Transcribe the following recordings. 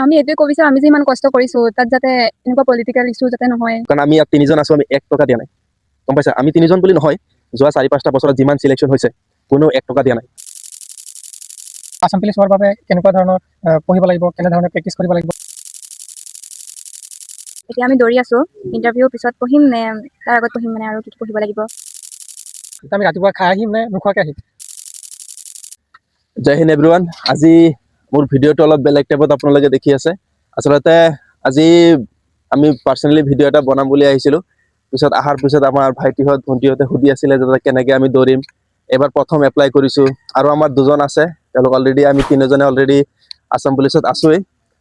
আমি এইটোৱে ক'ব বিচাৰোঁ, আমি যে ইমান কষ্ট কৰিছোঁ তাত যাতে এনেকুৱা পলিটিকেল ইছ্যু যাতে নহয়। কাৰণ আমি ইয়াত তিনিজন আছোঁ, আমি 1 টকা দিয়া নাই, গম পাইছা? আমি তিনিজন বুলি নহয়, যোৱা 4-5টা বছৰত যিমান চিলেকশ্যন হৈছে কোনো 1 টকা দিয়া নাই। আছাম পুলিচ হোৱাৰ বাবে কেনেকুৱা ধৰণৰ পঢ়িব লাগিব, কেনেধৰণে প্ৰেক্টিচ কৰিব লাগিব? এতিয়া আমি দৌৰি আছোঁ, ইণ্টাৰভিউ পিছত পঢ়িম নে তাৰ আগত পঢ়িম, মানে আৰু কি পঢ়িব লাগিব? আমি ৰাতিপুৱা খাই আহিম নে নোখোৱাকৈ আহিম? জয় হিন্দ এভৰিৱান। আজি মোৰ ভিডিঅ'টো অলপ বেলেগ টাইপত আপোনালোকে দেখি আছে। আচলতে আজি আমি পাৰ্চনেলি ভিডিঅ' এটা বনাম বুলি আহিছিলোঁ। পিছত অহাৰ পিছত আমাৰ ভাইটিহঁত ভণ্টিহঁতে সুধি আছিলে যে কেনেকৈ আমি দৌৰিম। এবাৰ প্ৰথম এপ্লাই কৰিছোঁ আৰু আমাৰ দুজন আছে, তেওঁলোক অলৰেডি, আমি তিনিজনে অলৰেডি আছাম পুলিচত আছোঁৱেই।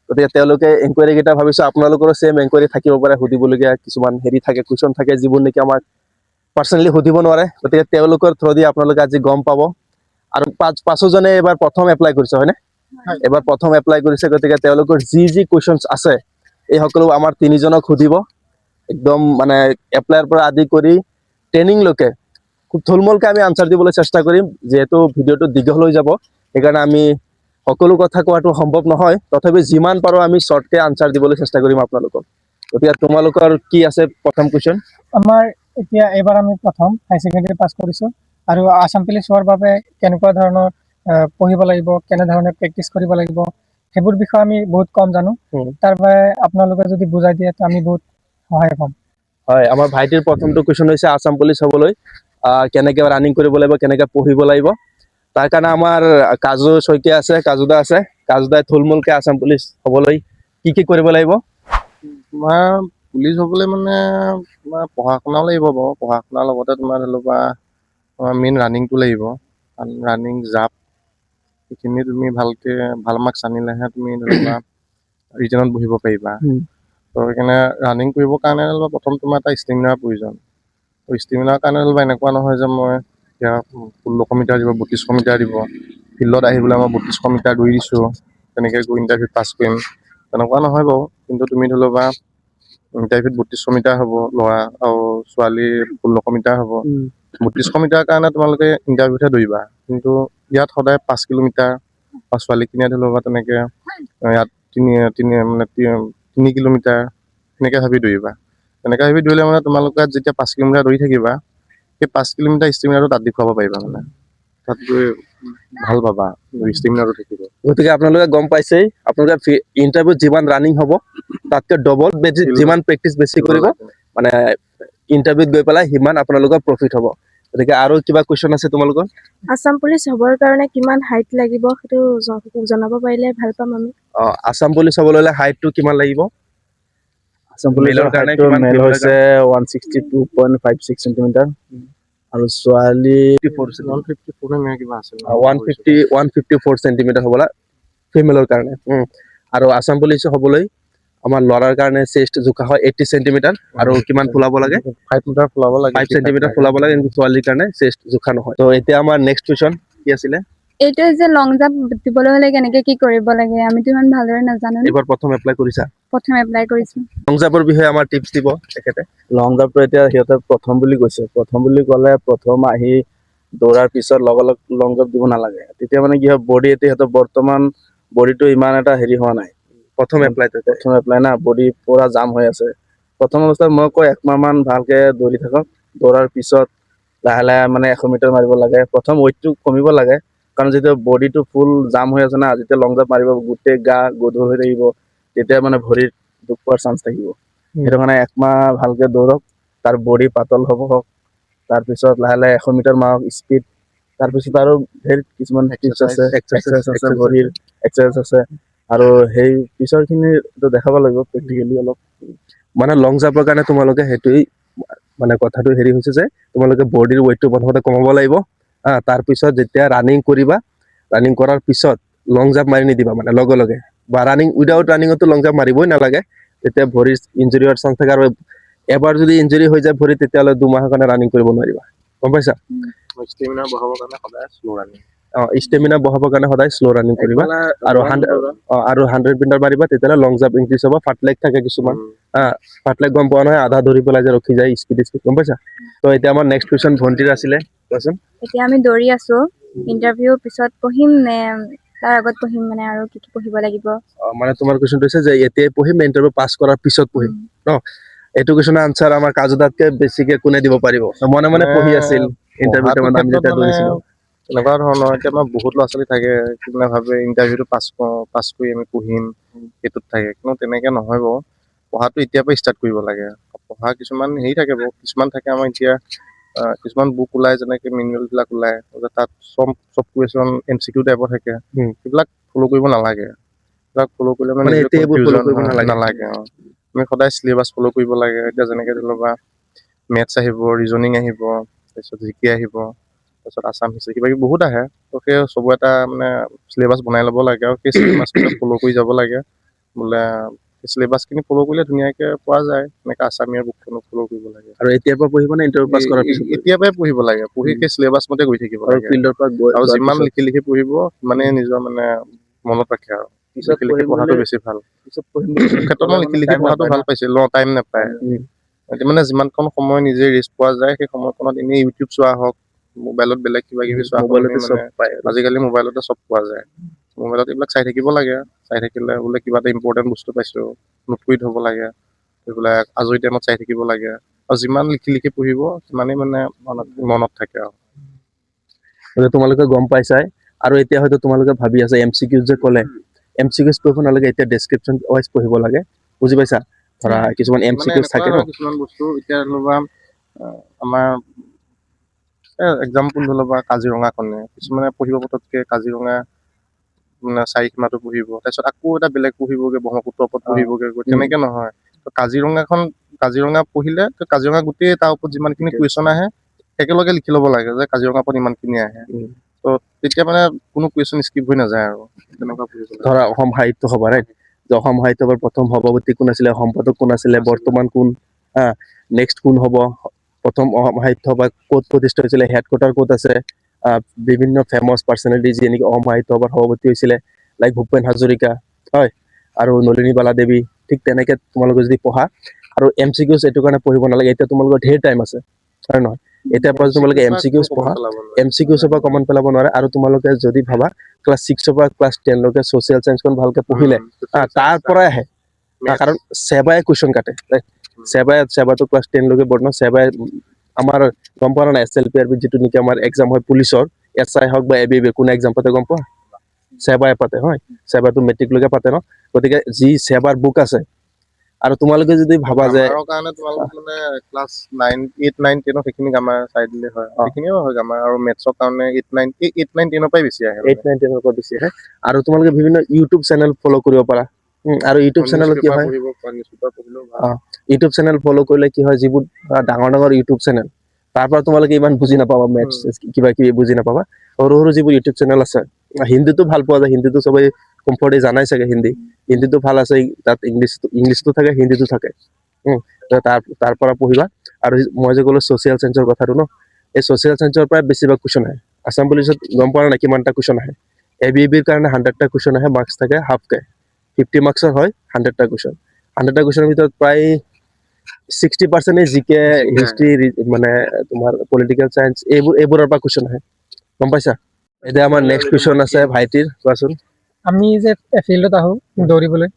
গতিকে তেওঁলোকে এনকুৱাৰী কেইটা ভাবিছোঁ আপোনালোকৰো ছেম এনকুৱাৰী থাকিব পাৰে, সুধিবলগীয়া কিছুমান থাকে, কুৱেশ্যন থাকে যিবোৰ নেকি আমাক পাৰ্চনেলি সুধিব নোৱাৰে। গতিকে তেওঁলোকৰ থ্ৰুদি আপোনালোকে আজি গম পাব। আৰু পাঁচোজনে এবাৰ প্ৰথম এপ্লাই কৰিছে, হয়নে? এবাৰ প্ৰথম এপ্লাই কৰিছে, গতিকে তেওঁলোকৰ যি কুৱেশ্যনছ আছে এই সকলো আমাৰ তিনিজনক সুধিব। একদম মানে এপ্লাইৰ পৰা আদি কৰি ট্ৰেইনিংলৈকে খুব থুলমূলকৈ আমি আনচাৰ দিবলৈ চেষ্টা কৰিম। যিহেতু ভিডিঅ'টো দীঘল হৈ যাব, সেইকাৰণে আমি সকলো কথা কোৱাটো সম্ভৱ নহয়, তথাপি যিমান পাৰোঁ আমি শ্বৰ্টকৈ আনচাৰ দিবলৈ চেষ্টা কৰিম আপোনালোকক। গতিকে তোমালোকৰ কি আছে প্ৰথম কুৱেশ্যন? আমাৰ এতিয়া এইবাৰ আমি প্ৰথম হাই ছেকেণ্ডেৰী পাছ কৰিছোঁ আৰু আছাম পুলিচ হোৱাৰ বাবে কেনেকুৱা ধৰণৰ পঢ়িব লাগিব, কেনেধৰণে প্ৰেক্টিচ কৰিব লাগিব, সেইবোৰ বিষয়ে আমি বহুত কম জানো। তাৰ বাবে আপোনালোকে যদি বুজাই দিয়ে তো আমি বহুত সহায় পাম। হয়, আমাৰ ভাইটিৰ প্ৰথমটো কুৱেশ্যন হৈছে আছাম পুলিচ হ'বলৈ কেনেকৈ ৰানিং কৰিব লাগিব, কেনেকৈ পঢ়িব লাগিব। তাৰ কাৰণে আমাৰ কাজু শইকীয়া আছে, কাজুদা আছে। কাজুদাই থুলমূলকৈ আছাম পুলিচ হ'বলৈ কি কৰিব লাগিব? তোমাৰ পুলিচ হ'বলৈ মানে তোমাৰ পঢ়া শুনাও লাগিব বাৰু। পঢ়া শুনাৰ লগতে তোমাৰ ধৰি লওক তোমাৰ মেইন ৰানিংটো লাগিব। ৰানিং, জাপ, এইখিনি তুমি ভালকৈ ভাল মাৰ্কছ আনিলেহে তুমি ধৰি লোৱা ৰিটেনত বহিব পাৰিবা। তো সেইকাৰণে ৰানিং কৰিবৰ কাৰণে প্ৰথম তোমাৰ এটা ষ্টেমিনাৰ প্ৰয়োজন। তো ষ্টেমিনাৰ কাৰণে এনেকুৱা নহয় যে মই এতিয়া 1600 মিটাৰ দিব, 3200 মিটাৰ দিব, ফিল্ডত আহি পেলাই মই 3200 মিটাৰ দৌৰি দিছোঁ, তেনেকৈ গৈ ইণ্টাৰভিউত পাছ কৰিম, তেনেকুৱা নহয় বাৰু। কিন্তু তুমি ধৰি ল'বা ইণ্টাৰভিউত 3200 মিটাৰ হ'ব ল'ৰা, আৰু ছোৱালীৰ 1600 মিটাৰ হ'ব। 3200 মিটাৰৰ কাৰণে তোমালোকে ইণ্টাৰভিউতহে দৌৰিবা, কিন্তু ইয়াত সদায় 5 কিলোমিটাৰ, বা ছোৱালীখিনিয়ে ধৰি ল'বা তেনেকৈ ইয়াত 3 কিলোমিটাৰ এনেকৈ ভাবি দৌৰিবা। তেনেকৈ ভাবি দৌৰিলে মানে তোমালোকে যেতিয়া 5 কিলোমিটাৰ দৌৰি থাকিবা, সেই 5 কিলোমিটাৰ ষ্টেমিনাৰটো তাত দেখুৱাব পাৰিবা। মানে তাত গৈ ভাল পাবা, ষ্টেমিনাৰটো থাকিব। গতিকে আপোনালোকে গম পাইছেই, আপোনালোকে ইণ্টাৰভিউত যিমান ৰানিং হ'ব তাতকৈ ডবল যিমান প্ৰেক্টিচ বেছি কৰিব, মানে ইণ্টাৰভিউত গৈ পেলাই সিমান আপোনালোকৰ প্ৰফিট হ'ব। গতিকে আৰু কিবা কুৱেশ্যন আছে তোমালোকৰ? আছাম পুলিচ হ'বৰ কাৰণে কিমান হাইট লাগিব সেইটো জনাব পাৰিলে ভাল পাম আমি। আছাম পুলিচ হ'বলৈ হ'লে হাইটটো কিমান লাগিব? আছাম পুলিচৰ হাইটটো মেল হৈছে 162.56 চেণ্টিমিটাৰ আৰু ছোৱালী 154 কিবা আছে, 154 চেণ্টিমিটাৰ হ'বলা ফিমেলৰ কাৰণে। আৰু আছাম পুলিচ হ'বলৈ আমাৰ ল'ৰাৰ কাৰণে চেষ্ট জোখা হয় 80 চেণ্টিমিটাৰ, আৰু কিমান ফুলাব লাগে? 5 মিটাৰ ফুলাব লাগে, 5 চেণ্টিমিটাৰ ফুলাব লাগে, কিন্তু ছোৱালীৰ কাৰণে চেষ্ট জোখা নহয়। তো এতিয়া আমাৰ নেক্সট কুৱেশ্যন কি আছিলে? এইটোৱে যে লং জাম্প দিবলৈ হ'লে কেনেকৈ কি কৰিব লাগে, আমিতো ইমান ভালদৰে নাজানো। এইবাৰ প্ৰথম এপ্লাই কৰিছা? প্ৰথম এপ্লাই কৰিছোঁ। লং জাম্পৰ বিষয়ে আমাৰ টিপছ দিব তেখেতে। লং জাম্পটো এতিয়া সিহঁতে প্ৰথম বুলি কৈছে। প্ৰথম বুলি ক'লে প্ৰথম আহি দৌৰাৰ পিছত লগ লং জাম্প দিব নালাগে। তেতিয়া মানে কি হয়, বডি এতিয়া সিহঁতৰ বৰ্তমান বডিটো ইমান এটা হেৰি হোৱা নাই। প্ৰথম এপ্লাই না, বডি পুৰা জাম হৈ আছে। প্ৰথম অৱস্থাত মই কওঁ 1 মাহ মান ভালকে দৌৰি থাকক, দৌৰাৰ পিছত লাহে লাহে মানে 100 মিটাৰ মাৰিব লাগে। প্ৰথম ৱেইটটো কমিব লাগে, কাৰণ যেতিয়া বডিটো ফুল জাম হৈ আছে না, যেতিয়া লং জাম্প মাৰিব গোটেই গা গধুৰ হৈ থাকিব, তেতিয়া মানে ভৰিত দুখ পোৱাৰ চান্স থাকিব। সেইটো কাৰণে 1 মাহ ভালকে দৌৰক, তাৰ বডি পাতল হ'ব হওক, তাৰপিছত লাহে লাহে 100 মিটাৰ মাৰক স্পীড। তাৰপিছত আৰু ধেৰ কিছুমান টিপছ আছে, এক্সাৰচাইজ আছে, ভৰিৰ এক্সাৰচাইজ আছে, আৰু সেই পিছৰখিনি দেখাব লাগিব প্ৰেক্টিকেলি অলপ। মানে লং জাম্পৰ কাৰণে তোমালোকে সেইটোৱেই মানে কথাটো হেৰি হৈছে যে তোমালোকে বডিৰ ৱেইটটো প্ৰথমতে কমাব লাগিব। তাৰপিছত যেতিয়া ৰানিং কৰিবা, ৰানিং কৰাৰ পিছত লং জাম্প মাৰি নিদিবা, মানে লগে লগে, বা ৰানিং উইদাউট ৰানিঙতো লং জাম্প মাৰিবই নালাগে। তেতিয়া ভৰিৰ ইঞ্জুৰি হোৱাৰ চান্স থাকে, আৰু এবাৰ যদি ইঞ্জুৰি হৈ যায় ভৰি, তেতিয়াহ'লে 2 মাহৰ কাৰণে ৰানিং কৰিব নোৱাৰিবা, গম পাইছা? ষ্টেমিনাৰ বঢ়াবৰ কাৰণে সদায় শ্ল' ৰানিং। ষ্টেমিনা বঢ়াবৰ কাৰণে সদায় শ্ল' ৰানিং কৰিবা, আৰু 100 মিটাৰ মাৰিবা, তেতিয়াহ'লে লং জাম্প ইনক্ৰিজ হ'ব। ফাটলেগ থাকে কিছুমান, ফাটলেগ গম পোৱা নহয়, আধা ধৰি পেলাই যে ৰখি যায় স্পীড, গম পাইছা? তো এতিয়া আমাৰ নেক্সট কুৱেশ্যন ভণ্টিৰ আছিলে, কোৱাচোন। এতিয়া আমি দৌৰি আছোঁ, ইণ্টাৰভিউ পিছত পঢ়িম নে তাৰ আগত পঢ়িম মানে আৰু কি পঢ়িব লাগিব। মানে তোমাৰ কুৱেশ্যনটো হৈছে যে এতিয়াই পঢ়িম নে ইণ্টাৰভিউ পাছ কৰাৰ পিছত পঢ়িম ন? এইটো কুৱেশ্যনৰ আনচাৰ আমাৰ কাজুদাতকে বেছিকে কোনে দিব পাৰিব? মনে মনে পঢ়ি আছিল ইণ্টাৰভিউ পঢ়াটোৰ টাইমত আমি ক্ষেত্ৰত যেতিয়া মানে দৌৰিছিলো। এনেকুৱা ধৰণৰ এতিয়া আমাৰ বহুত ল'ৰা ছোৱালী থাকে কিছুমানে ভাবে ইণ্টাৰভিউটো পাছ কৰি আমি পঢ়িম সেইটোত থাকে, কিন্তু তেনেকে নহয় বাৰু। পঢ়াটো এতিয়াৰ পৰা ষ্টাৰ্ট কৰিব লাগে। পঢ়া কিছুমান হেৰি থাকে বাৰু, কিছুমান থাকে আমাৰ এতিয়া কিছুমান বুক ওলাই যেনেকে মেনুৱেল বিলাক ওলাই, তাত চব কুৱেশ্যন MCQ টাইপৰ থাকে, সেইবিলাক ফ'ল' কৰিব নালাগে। সেইবিলাক ফ'ল' কৰিলে মানে নিজে এতিয়া এইবোৰ ফ'ল' কনফিউজন কৰিব হয়, নালাগে। নালাগে আমি সদায় চিলেবাছ ফ'ল' কৰিব লাগে। এতিয়া যেনেকে ধৰি লবা মেথছ আহিব, ৰিজনিং আহিব, তাৰপিছত জিকে আহিব, তাৰপিছত আছাম হিষ্ট্ৰী কিবা কিবি বহুত আহে। ত' সেই চব এটা মানে চিলেবাছ বনাই ল'ব লাগে আৰু সেই চিলেবাছ কেইটা ফ'ল' কৰি যাব লাগে। বোলে চিলেবাছ খিনি ফ'ল' কৰিলে ধুনীয়াকে পোৱা যায়। এনেকে আছামীয়া বুকখনো ফ'ল' কৰিব লাগে। আৰু এতিয়াৰ পৰা পঢ়িব নে ইণ্টাৰভিউ পাছ কৰাৰ পিছত? এতিয়াৰ পৰাই পঢ়িব লাগে, পঢ়ি সেই চিলেবাছ মতে গৈ থাকিব আৰু লাগে। ফিল্ডৰ পৰা আৰু যোৱাৰ যিমান পিছত লিখি লিখি পঢ়িব সিমানে নিজৰ মানে মনত ৰাখে আৰু পিছত লিখি লিখি পঢ়িম পঢ়াটো বুলি বেছি ভাল। পিছত পঢ়িম বুলি ক্ষেত্ৰত ক'লে মই লিখি মানে লিখি টাইম পঢ়াটো নাপায় ভাল না। পাইছিল, টাইম নাপায়। এতিয়া মানে যিমানকণ সময় নিজে ৰেষ্ট পোৱা যায়, সেই সময়কণত এনেই ইউটিউব চোৱা হওক, মোবাইলত বেলেগ কিবা কিবি চোৱা হওক, আমি মোবাইলতে চব মানে পায় আৰু। আজিকালি মোবাইলতে চব পোৱা যায়। মোবাইলত এইবিলাক চাই থাকিব লাগে। চাই থাকিলে বোলে কিবা এটা ইম্পৰ্টেণ্ট বস্তু পাইছো, নোট কৰি থ'ব লাগে। এইবিলাক আজৰি টাইমত চাই থাকিব লাগে। আৰু যিমান লিখি লিখি পঢ়িব সিমানেই মানে মনত থাকে আৰু। তোমালোকে গম পাইছাই, আৰু এতিয়া হয়তো তোমালোকে ভাবি আছা MCQ যে ক'লে MCQs পঢ়িব নালাগে, এতিয়া ডেছক্ৰিপশ্যন ৱাইজ পঢ়িব লাগে। বুজি পাইছা? ধৰা কিছুমান মানে MCQs এনেকুৱা থাকে ন। হয় কিছুমান বস্তু, এতিয়া ধৰি লবা আমাৰ এক্সাম্পল ধৰি লবা কাজিৰঙাখনে, কিছুমানে পঢ়িব পতককে কাজিৰঙা মানে 4 সীমাটো পঢ়িব, তাৰপিছত আকৌ এটা বেলেগ পঢ়িবগে ব্ৰহ্মপুত্ৰৰ ওপৰত পঢ়িবগে, তেনেকে নহয়। কাজিৰঙা পঢ়িলে কাজিৰঙা গোটেই তাৰ ওপৰত যিমানখিনি কুৱেশ্যন আহে একেলগে লিখি ল'ব লাগে যে কাজিৰঙাৰ ওপৰত ইমানখিনি আহে। ত' তেতিয়া মানে কোনো কুৱেশ্যন স্কিপ হৈ নাযায় আৰু তেনেকুৱা পঢ়িব লাগে। ধৰা অসম সাহিত্য সভা, ৰাইট? যে অসম সাহিত্য সভাৰ প্ৰথম সভাপতি কোন আছিলে, সম্পাদক কোন আছিলে, বৰ্তমান কোন, নেক্সট কোন হ'ব, প্ৰথম অসম সাহিত্য সভা ক'ত প্ৰতিষ্ঠা হৈছিলে, হেডকোৱাৰ্টাৰ ক'ত আছে, বিভিন্ন ফেমাছ পাৰ্চনেলিটি যি নেকি অসম সাহিত্য সভাৰ সভাপতি হৈছিলে, লাইক ভূপেন হাজৰিকা, হয়, আৰু নলিনীবালা দেৱী। ঠিক তেনেকে তোমালোকে যদি পঢ়া, আৰু MCQs এইটো কাৰণে পঢ়িব নালাগে, এতিয়া তোমালোকৰ ঢেৰ টাইম আছে, হয় নহয়? এতিয়াৰ পৰা তোমালোকে MCQs পঢ়া, MCQs পৰা কমন পেলাব নোৱাৰে। আৰু তোমালোকে যদি ভাবা ক্লাছ 6 পৰা ক্লাছ 10 লৈকে ছচিয়েল চায়েন্সখন ভালকে পঢ়িলে, তাৰ পৰাই আহে। কাৰণ চেবাই কুৱেশ্যন কাটে, চেবাটো ক্লাছ 10 লৈকে বৰ্তমান চেবাই আমাৰ গম পোৱা নাই? SLPRB যিটো নেকি আমাৰ এক্সাম হয় পুলিচৰ, SI হওক বা ABB, কোনে এক্সাম পাতে গম পোৱা? চেবাই পাতে, হয়। চেবাটো মেট্ৰিকলৈকে পাতে ন। গতিকে যি চেবাৰ বুক আছে, আৰু তোমালোকে যদি ভাবা যে গ্ৰামাৰৰ কাৰণে তোমালোক মানে ক্লাছ 8, 9, 10 সেইখিনি গ্ৰামাৰ চাই দিলে হয়। সেইখিনিও হয় গ্ৰামাৰ। আৰু মেথছৰ কাৰণে 8, 9, 10 পৰাই বেছি আহে। 8, 9, 10 পৰা বেছি আহে। আৰু তোমালোকে বিভিন্ন ইউটিউব চেনেল ফ'ল' কৰিব পাৰা। আৰু ইউটিউব নিউজ চেনেলত কি পেপাৰ হয়, পঢ়িব পৰা, নিউজ পেপাৰ পঢ়িলেও ভাল। ইউটিউব চেনেল ফ'ল' কৰিলে কি হয়, যিবোৰ ডাঙৰ ডাঙৰ ইউটিউব চেনেল, তাৰ পৰা তোমালোকে ইমান বুজি নাপাবা, মেথছ কিবা কিবি বুজি নাপাবা। সৰু সৰু যিবোৰ ইউটিউব চেনেল আছে, হিন্দীতো ভাল পোৱা যায়, হিন্দীতো চবেই কমফৰ্টে জানাই চাগে। হিন্দীতো ভাল আছে, তাত ইংলিছতো থাকে, হিন্দীতো থাকে। তাৰ পৰা পঢ়িবা। আৰু মই যে ক'লো ছচিয়েল চায়েন্সৰ কথাটো ন, এই ছচিয়েল চায়েন্সৰ পৰা বেছিভাগ কুৱেশ্যন আহে। আছাম পুলিচত গম পোৱা নাই কিমানটা কুৱেশ্যন আহে? ABBৰ কাৰণে 100টা কুৱেশ্যন আহে, মাৰ্কছ থাকে হাফকে, 50 মাৰ্কছৰ হয় 100টা কুৱেশ্যন। 100টা কুৱেশ্যনৰ ভিতৰত প্ৰায় 60% জিকে, হিষ্ট্ৰী, মানে তোমাৰ পলিটিকেল চায়েন্স, এইবোৰৰ পৰা কুৱেশ্যন আহে। গম পাইছা? এতিয়া আমাৰ নেক্সট কুৱেশ্যন আছে ভাইটিৰ, কোৱাচোন। আমি যে ফিল্ডত আহো দৌৰিবলৈ,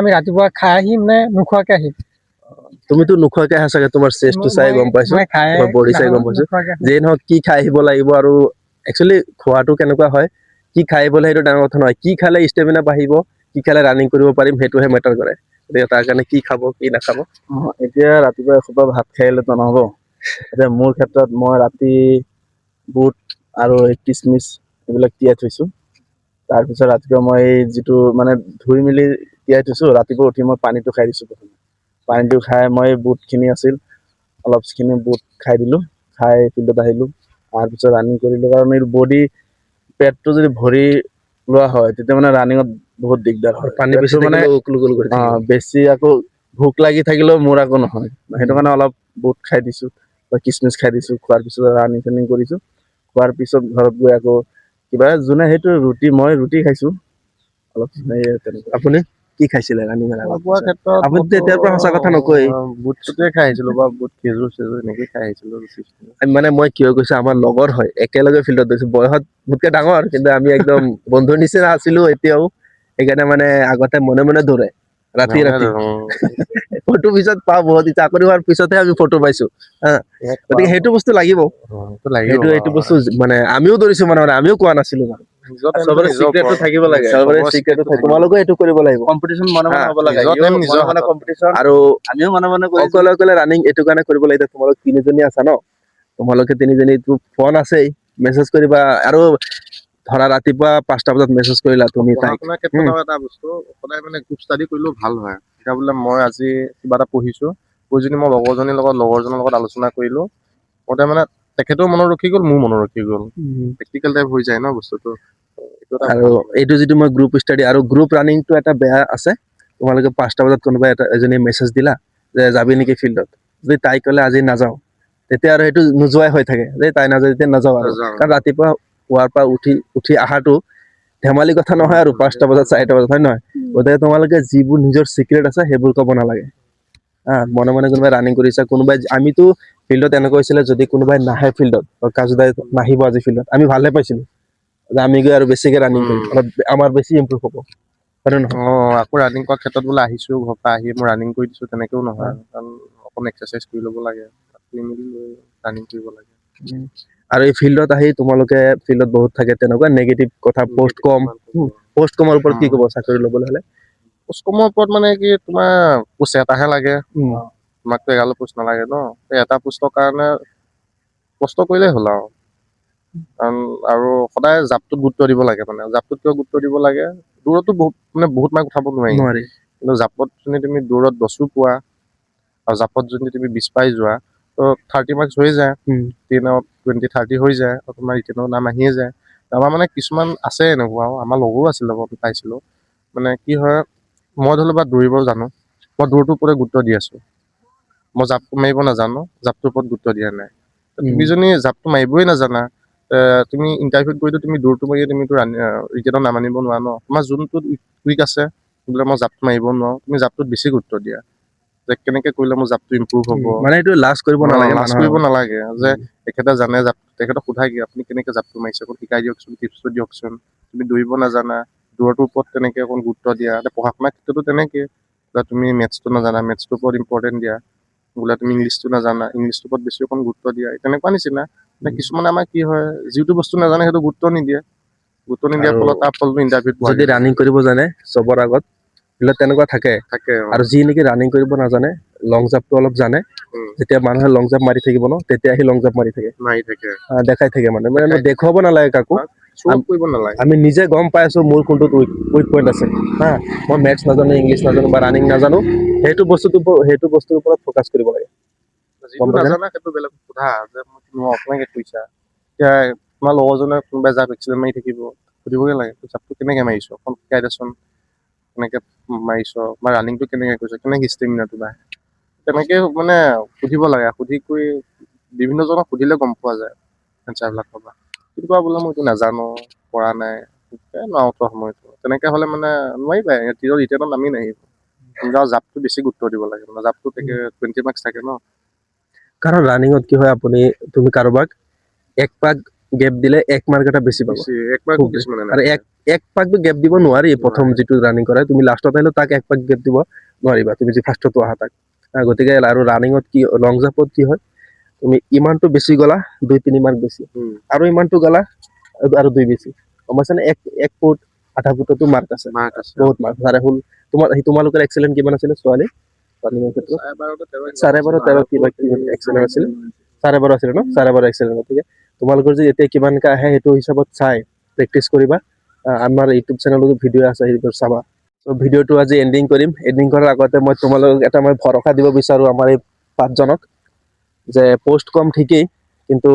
আমি ৰাতিপুৱা খাই আহিম নে নোখোৱাকে আহিম? তুমিতো নোখোৱাকে আহা চাগে, তোমাৰ চেষ্টটো চাই গম পাইছো, মই খাই তোমাৰ বডি চাই নাহো, গম পাইছো। নোখোৱাকে আহো। যিয়ে নহওক কি খাই আহিব লাগিব। আৰু একচুৱেলি খোৱাটো কেনেকুৱা হয়, কি খাই আহিবলৈ সেইটো ডাঙৰ কথা নহয়, কি খালে ষ্টেমিনা বাঢ়িব, কি খালে ৰানিং কৰিব পাৰিম, সেইটোহে মেটাৰ কৰে। গতিকে তাৰ কাৰণে কি খাব, কি নাখাব। এতিয়া ৰাতিপুৱা এসোপা ভাত খাই আহিলেতো নহ'ব। এতিয়া মোৰ ক্ষেত্ৰত মই ৰাতি বুট আৰু এই কিচমিচ এইবিলাক তিয়াই থৈছো। তাৰপিছত ৰাতিপুৱা মই যিটো মানে ধুই মেলি তিয়াই থৈছো, ৰাতিপুৱা উঠি মই পানীটো খাই দিছো। পানীটো খাই মই বুটখিনি আছিল, অলপখিনি বুট খাই দিলো, খাই ফিল্ডত আহিলো। তাৰপিছত ৰানিং কৰিলো, কাৰণ এই বডি পেটটো যদি ভৰি লোৱা হয়, তেতিয়া মানে ৰানিঙত বহুত দিগদাৰ হয়। পানী বেছি পেটটো মানে থাকিলেও উকলুকুল কৰি থাকিব। বেছি, আকৌ ভোক লাগি থাকিলেও মোৰ আকৌ নহয়। সেইটো কাৰণে অলপ বুট খাই দিছো বা কিচমিচ খাই দিছো। খোৱাৰ পিছত ৰানিং চানিং কৰিছো। খোৱাৰ পিছত ঘৰত গৈ আকৌ কিবা যোনে সেইটো ৰুটি, মই ৰুটি খাইছো অলপ তেনেকুৱা। আপুনি? কি খাইছিলে ৰানিং খোৱা বোৱাৰ ক্ষেত্ৰত আপুনি তেতিয়াৰ পৰা সঁচা কথা নকয়। বুটটোৱে খাই আহিছিলো বা বুট খেজুৰ চেজুৰ এনেকে খাই আহিছিলো। মানে মই কিয় কৈছো আমাৰ লগৰ হয় একেলগে ফিল্ডত গৈছো বয়সত মোতকে ডাঙৰ কিন্তু আমি একদম বন্ধুৰ নিচিনা আছিলো এতিয়াও সেইকাৰণে মানে আগতে মনে মনে দৌৰে ৰাতি ফটো পিছত পাওঁ বহুত চাকৰি হোৱাৰ পিছতহে আমি ফটো পাইছো হা গতিকে সেইটো বস্তু লাগিব এইটো বস্তু মানে আমিও দৌৰিছো মানে আমিও কোৱা নাছিলো মানে চবৰে চিক্ৰেটটো থাকিব লাগে চবৰে চিক্ৰেটটো থাকে তোমালোকে এইটো কৰিব লাগিব কম্পিটিশ্যন মনে মনে হ'ব লাগে নিজৰ time নিজৰ মনে মনে হাতত। কম্পিটিশ্যন আৰু আমিও মনে মনে কৰিছো অকলে অকলে ৰানিং এইটো কাৰণে কৰিব লাগিব তোমালোক তিনিজনী আছা ন তোমালোকে তিনিজনী ফোন আছেই মেছেজ কৰিবা আৰু ধৰা ৰাতিপুৱা 5টা বজাত মেছেজ কৰিলা তুমি পঢ়া তাইক শুনাৰ ক্ষেত্ৰত আৰু এটা বস্তু সদায় মানে গ্ৰুপ ষ্টাডি কৰিলেও ভাল হয় এতিয়া বোলে মই আজি কিবা এটা পঢ়িছো যদি মই লগৰজনীৰ লগত লগৰজনৰ লগত আলোচনা কৰিলো মতে মানে তেখেতৰ মনত ৰখি গ'ল মোৰ মনত ৰখি গ'ল প্ৰেক্টিকেল টাইপ হৈ যায় ন বস্তুটো এইটো এটা আৰু এইটো যিটো মই গ্ৰুপ ষ্টাডি আৰু গ্ৰুপ ৰানিংটো এটা বেয়া আছে তোমালোকে 5টা বজাত কোনোবা এজনী মেছেজ দিলা যে যাবি নেকি ফিল্ডত যদি তাই ক'লে আজি নাযাওঁ তেতিয়া আৰু সেইটো নোযোৱাই হৈ থাকে যে তাই নাযায় তেতিয়া নাযাওঁ আৰু কাৰণ ৰাতিপুৱা পুৱাৰ পৰা উঠি অহাটো ধেমালি কথা নহয় আৰু 5টা বজাত 4টা বজাত হয় নহয় গতিকে তোমালোকে যিবোৰ নিজৰ চিক্ৰেট আছে সেইবোৰ ক'ব নালাগে মনে মনে কোনোবাই ৰানিং কৰিছা কোনোবাই আমিতো ফিল্ডত এনেকুৱা হৈছিলে যদি কোনোবাই নাহে ফিল্ডত কাজুদাই নাহিব আজি ফিল্ডত আমি ভালে পাইছিলো যে আমি গৈ আৰু বেছিকে ৰানিং কৰিম অলপ আমাৰ বেছি ইম্প্ৰুভ হ'ব হয় নহয় আকৌ ৰানিং কৰাৰ ক্ষেত্ৰত বোলে আহিছো ঘৰৰ পৰা আহি মই ৰানিং কৰি দিছো তেনেকেও নহয় কাৰণ অকণ এক্সাৰচাইজ কৰি ল'ব লাগে কৰি মেলি লৈ ৰানিং কৰিব লাগে আৰু এই ফিল্ডত আহি তোমালোকে ফিল্ডত বহুত থাকে তেনেকুৱা নিগেটিভ কথা পোষ্ট কমৰ ওপৰত কি ক'ব চাকৰি ল'বলৈ হ'লে পোষ্টকমৰ ওপৰত মানে কি তোমাৰ পোষ্ট এটাহে লাগে তোমাকতো এগাল পোষ্ট নালাগে ন এটা পোষ্টৰ কাৰণে কষ্ট কৰিলেই হ'ল আৰু কাৰণ আৰু সদায় জাপটোত গুৰুত্ব দিব লাগে মানে জাপটোত কিয় গুৰুত্ব দিব লাগে দূৰতো বহুত মাৰ্ক উঠাব নোৱাৰি কিন্তু জাপত যদি তুমি দূৰত 10 পোৱা আৰু জাপত যদি তুমি 20 পাই যোৱা তো 30 মাৰ্কছ হৈ যায় 10-20-30 হৈ যায় আৰু তোমাৰ ৰিটেনৰ নাম আহিয়ে যায় আমাৰ মানে কিছুমান আছে এনেকুৱাও আমাৰ লগৰো আছিল লগত পাইছিলো মানে কি হয় মই ধৰি লওক বা দৌৰিব জানো মই দৌৰটোৰ ওপৰত গুৰুত্ব দি আছো মই জাপ মাৰিব নাজানো জাপটোৰ ওপৰত গুৰুত্ব দিয়া নাই তুমি যদি জাপটো মাৰিবই নাজানা তুমি ইণ্টাৰভিউত গৈতো তুমি দৌৰটো মাৰিয়ে তুমিতো ৰিটেনত নাম আনিব নোৱাৰা ন তোমাৰ যোনটো উইক আছে বোলে মই জাপটো মাৰিব নোৱাৰো তুমি জাপটোত বেছি গুৰুত্ব দিয়া যে কেনেকে কৰিলে মোৰ জাপটো ইম্প্ৰুভ হ'ব মানে এইটো লাজ কৰিব নালাগে লাজ কৰিব নালাগে যে তেখেতে জানে জাপ তেখেতক সোধাই কি আপুনি কেনেকে জাপটো মাৰিছে অকণ শিকাই দিয়কচোন টিপছটো দিয়কচোন তুমি দৌৰিব নাজানা দৌৰটোৰ ওপৰত তেনেকে অকণ গুৰুত্ব দিয়া পঢ়া শুনাৰ ক্ষেত্ৰতো তেনেকে তুমি মেথছটো নাজানা মেথছটোৰ ওপৰত ইম্পৰ্টেণ্ট দিয়া বোলে তুমি ইংলিছটো নাজানা ইংলিছটোৰ ওপৰত বেছি অকণ গুৰুত্ব দিয়া তেনেকুৱা নিচিনা কিছুমানে আমাৰ কি হয় যিটো বস্তু নাজানে সেইটো গুৰুত্ব নিদিয়ে দিয়াৰ ফলত তাৰ ফলটো ইণ্টাৰভিউত যদি ৰানিং কৰিব জানে চবৰ আগত তেনেকুৱা থাকে আৰু যি নেকি ৰানিং কৰিব নাজানে লং জাম্পটো অলপ জানে যেতিয়া মানুহে লং জাম্প মাৰি থাকিব ন তেতিয়া আহি লং জাম্প মাৰি থাকে দেখাই থাকে মানে দেখুৱাব নালাগে কাকো আমি নিজে গম পাই আছো মোৰ কোনটোত উইক পইণ্ট আছে হা মই মেথছ নাজানো ইংলিছ নাজানো বা ৰানিং নাজানো সেইটো বস্তুৰ ওপৰত ফ'কাছ কৰিব লাগে যিটো নাজানা সেইটো বেলেগ সোধা যে মই আপোনাকে কৈছা এতিয়া তোমাৰ লগৰজনে কোনোবাই জাপ এক্সিডেণ্ট মাৰি থাকিব সুধিবগে লাগে জাপটো কেনেকে মাৰিছ অকণ শিকাই দেচোন কেনেকে মাৰিছ বা ৰানিংটো কেনেকে কৰিছ কেনেকে ষ্টেমিনাটো বাঢ়ে তেনেকে মানে সুধিব লাগে সুধি কৰি বিভিন্নজনক সুধিলে গম পোৱা যায় এনচাৰবিলাক পাবা কিন্তু বোলে মই এইটো নাজানো পৰা নাই নোৱাৰো সময়টো তেনেকে হ'লে মানে নোৱাৰিবাই ৰিটেনত নামি নাহিব জাপটো বেছি গুৰুত্ব দিব লাগে মানে জাপটো 20 মাৰ্কছ থাকে ন কাৰণ ৰানিঙত কি হয় তুমি কাৰোবাক এক পাক গেপ দিলে 1 মাৰ্ক এটা বেছি পাব আৰু এক পাকটো গেপ দিব নোৱাৰি প্ৰথম যিটো ৰানিং কৰে তুমি লাষ্টত আহিলেও তাক 1 পাক গেপ দিব নোৱাৰিবা তুমি যি ফাৰ্ষ্টত আহা তাক গতিকে আৰু ৰানিঙত কি লং জাম্পত কি হয় তুমি ইমানটো বেছি গলা 2-3 মাৰ্ক বেছি আৰু ইমানটো গলা আৰু 2 বেছি গম পাইছানে এক ফুট আধা ফুটতো মাৰ্ক আছে বহুত মাৰ্ক হ'ল তোমালোকৰ এক্সেলেন্ট কিমান আছিলে ছোৱালী ৰানিঙৰ ক্ষেত্ৰত 12.5-13 কিবা এক্সেলেন্ট আছিল 12.5 আছিল ন 12.5 এক্সেলেন্ট গতিকে তোমালোকৰ যে এতিয়া কিমানকে আহে সেইটো হিচাপত চাই প্ৰেক্টিচ কৰিবা আমাৰ ইউটিউব চেনেলতো ভিডিঅ' আছে সেইবোৰ চাবা ভিডিঅ'টো আজি এণ্ডিং কৰিম এণ্ডিং কৰাৰ আগতে মই তোমালোকক এটা মই ভৰসা দিব বিচাৰো আমাৰ এই 5জনক যে পোষ্ট কম ঠিকেই কিন্তু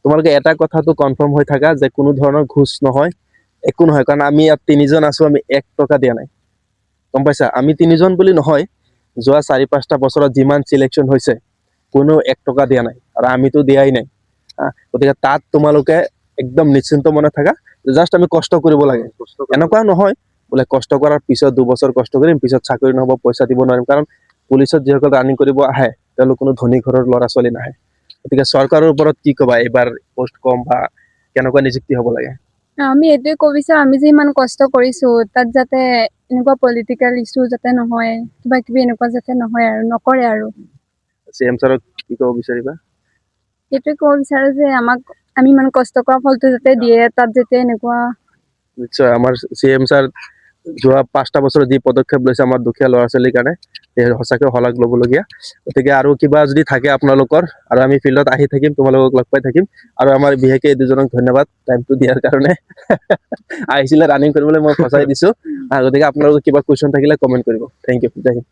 তোমালোকে এটা কথাটো কনফাৰ্ম হৈ থাকা যে কোনো ধৰণৰ ঘুষ নহয় একো নহয় কাৰণ আমি ইয়াত 3জন আছো আমি 1 টকা দিয়া নাই গম পাইছা আমি 3জন বুলি নহয় যোৱা 4-5টা বছৰত যিমান সিলেকশন হৈছে কোনো 1 টকা দিয়া নাই আৰু আমিতো দিয়াই নাই গতিকে তাত তোমালোকে একদম নিশ্চিন্ত মনে থাকা জাস্ট আমি কষ্ট কৰিব লাগে এনেকুৱা নহয় বোলে কষ্ট কৰাৰ পিছত 2 বছৰ কষ্ট কৰিম, পিছত চাকৰি নহ'ব, পইচা দিব নোৱাৰিম। কাৰণ পুলিচত যিসকল ৰানিং কৰিব আহে তেওঁলোক কোনো ধনী ঘৰৰ ল'ৰা ছোৱালী নাহে। গতিকে চৰকাৰৰ ওপৰত কি ক'বা, এইবাৰ পোষ্ট কম বা কেনেকুৱা নিযুক্তি হ'ব লাগে? আমি এইটোৱে ক'ব বিচাৰো, আমি যে ইমান কষ্ট কৰিছো তাত যাতে এনেকুৱা পলিটিকেল ইছ্যু যাতে নহয়, কিবা কিবি এনেকুৱা যাতে নহয় আৰু নকৰে আৰু। CM ছাৰক কি ক'ব বিচাৰিবা? এইটোৱে ক'ব বিচাৰো যে আমি ইমান কষ্ট কৰা ফলটো যাতে দিয়ে, তাত যাতে এনেকুৱা নিশ্চয় আমাৰ CM ছাৰ যোৱা 5টা বছৰত যি পদক্ষেপ লৈছে আমাৰ দুখীয়া ল'ৰা ছোৱালীৰ কাৰণে, সঁচাকৈ শলাগ ল'বলগীয়া। গতিকে আৰু কিবা যদি থাকে আপোনালোকৰ, আৰু আমি ফিল্ডত আহি থাকিম, তোমালোকক লগ পাই থাকিম। আৰু আমাৰ বিশেষকৈ এই দুজনক ধন্যবাদ টাইমটো দিয়াৰ কাৰণে। আহিছিলে ৰানিং কৰিবলৈ, মই ফচাই দিছো। গতিকে আপোনালোকৰ কিবা কুৱেশ্যন থাকিলে কমেণ্ট কৰিব। থেংক ইউ, জয় হিন্দ।